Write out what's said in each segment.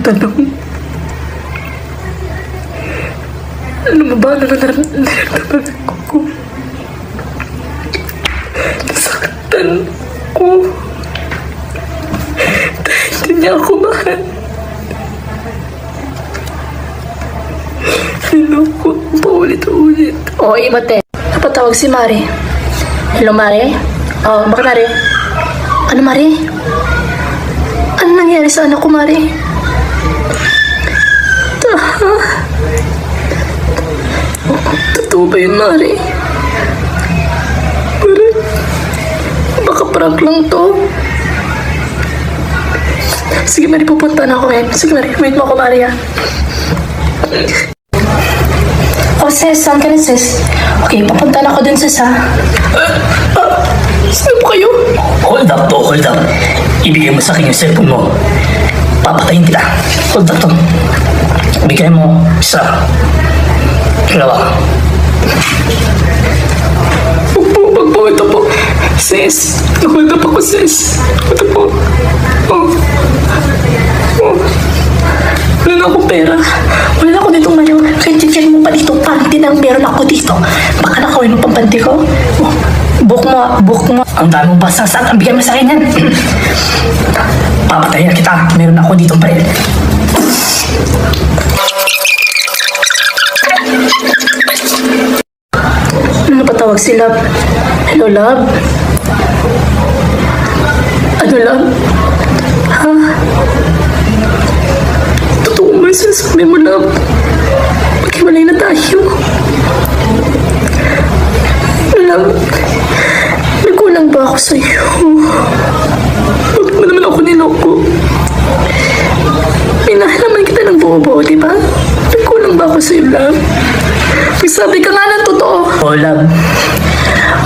tanong. Ano ba ba na naramdaman ko? Nasaktan ko. Dahil hindi niya ako mahal. Niloko ko paulit-ulit. Oo, imate. Napatawag si Mari. Hello, Mari? Oo, bakit Mari? Ano, Mari? Ano nangyari sa anak ko, Mari? Totoo ba yun, Mari? Parang, baka prank lang to. Sige, Mari, pupunta na ako ngayon. Sige, Mari, wait mo ako, Mari, ha? Oh, sis, saan ka na, sis? Okay, papunta na ako dun, sis, ha? Saan po kayo? Hold up to, hold up. Ibigay mo sa akin yung cellphone mo. Papatayin kita. Hold up to. Ibigay mo isa. Dalawa. Wag po, ito po. Sis, hold up ako, sis. Ito po. Oh. Wala na akong pera. Wala na ako dito ngayon. Kahit chichel mo pa dito, panty nang meron ako dito. Baka nakawin mo pang panty ko. Oh, book mo. Ang dami mo basasat. Ang bigay mo sa akin yan. Papatayin kita. Meron ako dito pa rin. Ano patawag si Love? Hello, Love? Ano, Love? Ha? Totoo ba yung sinasabi mo, love? Maghiwalay na tayo. Love, nagkulang ba ako sa'yo? Bakit mo naman ako niloko? Minahal naman kita ng buo-buo, di ba? Nagkulang ba ako sa'yo, love? Magsabi ka nga ng totoo. Oh, love.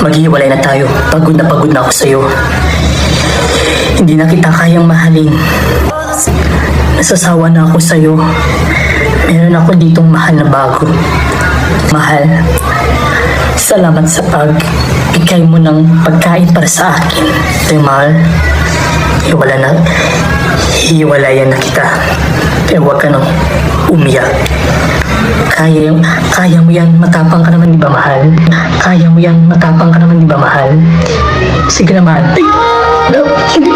Maghihiwalay na tayo. Pagod na ako sa'yo. Hindi na kita kayang mahalin. Nasasawa na ako sa'yo. Meron ako ditong mahal na bago. Mahal. Salamat sa pagbigay mo ng pagkain para sa akin. Pero mahal, hiwalayan na kita. Pero huwag ka nang umiyak. Kaya mo yan, matapang ka naman, di ba, mahal? Kaya mo yan, matapang ka naman, di ba, mahal? Sige na, mahal. Love, hindi.